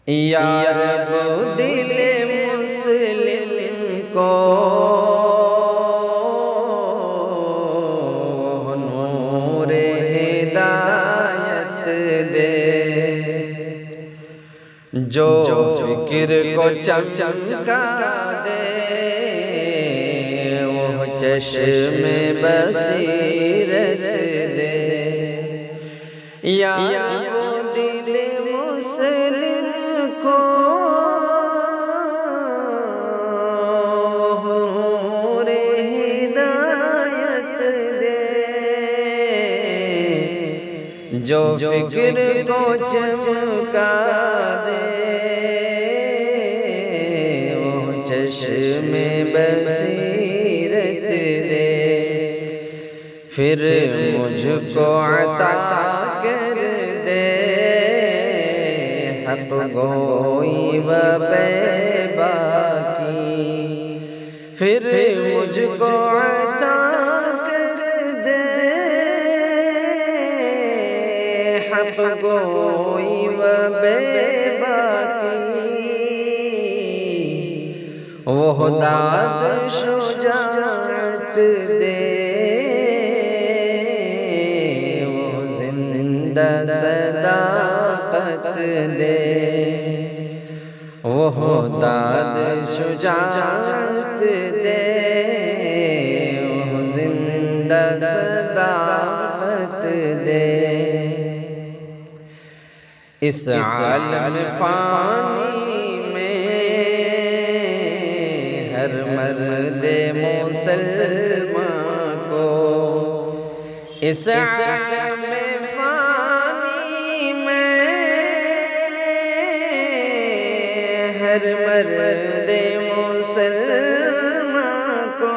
یا رب دل مسلم کو نور ہدایت دے، جو فکر کو چمکا دے وہ چشم بصیرت دے۔ یا رب دل مسلم کو نور ہدایت دے، جو فکر کو چمکا دے وہ چشم بصیرت دے۔ پھر مجھ کو عطا کر دے حق گوئی و بے باکی، پھر مجھ کو عطا کر دے حق گوئی و بے باکی، وہ داد شجاعت دے، صداقت دے، وہ داد شجاعت دے، وہ زندہ صداقت دے۔ اس عالم فانی میں ہر مرد مسلمان کو، اس عالم ہر مرد مسلمان کو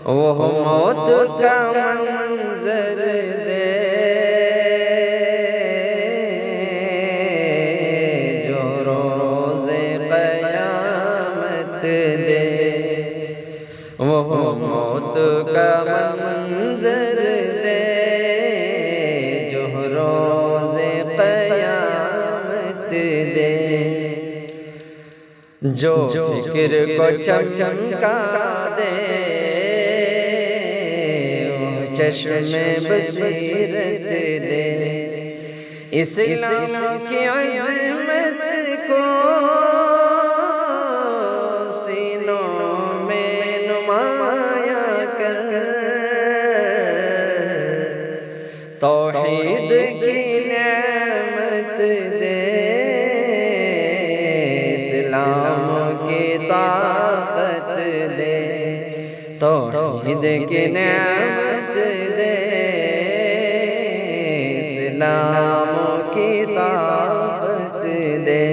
وہ موت کا منظر دے، جو روز قیامت دے، وہ موت کا منظر دے، جو روز قیامت دے، جو فکر کو چمکا دے وہ چشم بصیرت دے، اسلام کی عظمت کو سینوں میں نمایاں کر، توحید کی نعمت دے، اسلام کی طاقت دے، توحید کی نعمت دے، اسلام کی طاقت دے۔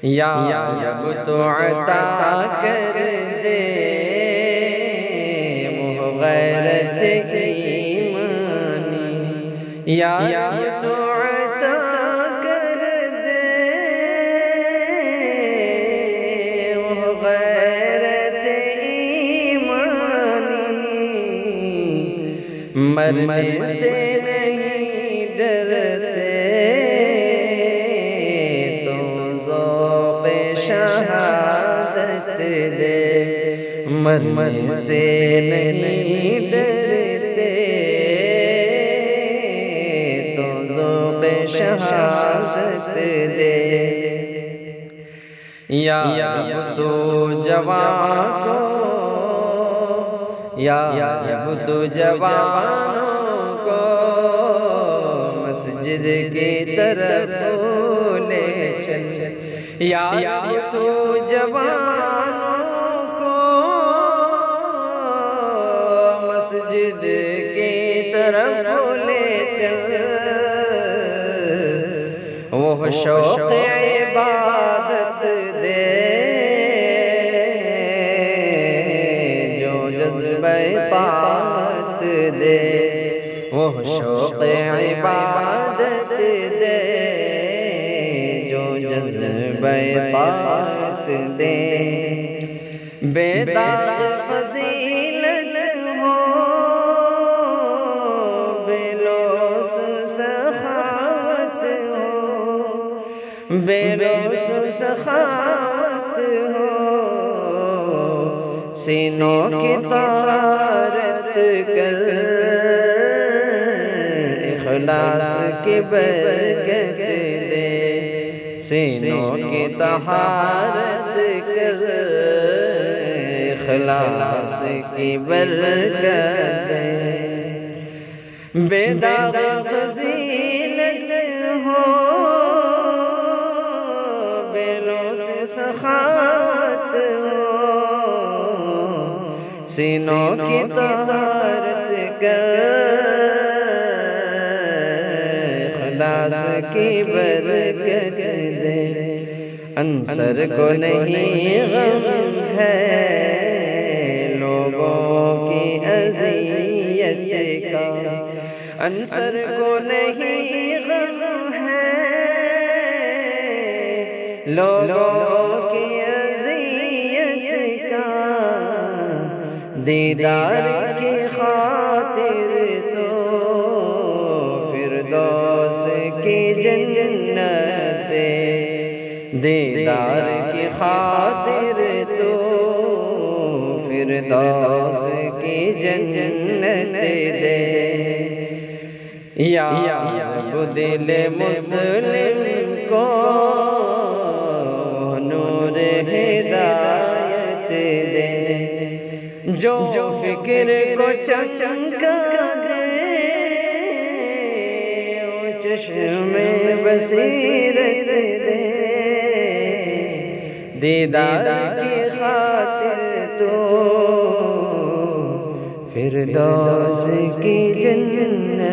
یا رب تو عطا کر دے وہ غیرت ایمانی، یا رب تو عطا کر دے وہ غیرت ایمانی، مرنے سے نہیں ڈرتے تو ذوق شہادت دے، مرنے سے نہیں ڈرتے تو ذوق شہادت دے۔ یا رب تو جوان کو، یا رب تو جوانوں کو مسجد کی طرف لے چل، یا رب تو جوانوں کو مسجد کی طرف لے چل، وہ شوق عبادت دے، جو جذبہ طاعت دے، وہ شوق عبادت دے، جو جذبہ طاعت دے، بیدار فضیلت ہو بے لوث سخاوت بے لوث سخاوت ہو، سینوں کی طہارت کر، اخلاص کی برکت دے، سینوں کی طہارت کر، اخلاص کی برکت دے، بے داغ فضیلت ہو، بے لوث سخاوت ہو، سینوں کی طہارت کر، اخلاص کی برکت دے، عنصر کو نہیں غم ہے لوگوں کی اذیت کا، عنصر کو نہیں غم ہے لوگوں کی اذیت کا، دیدار کی خاطر تو فردوس کی جنت دے، دیدار کی خاطر تو فردوس کی جنت دے، یا رب دل مسلم کو نور ہدایت دے، جو فکر کو چمکا دے، وہ چشم بصیرت دے، دیدار کی خاطر تو فردوس کی جنت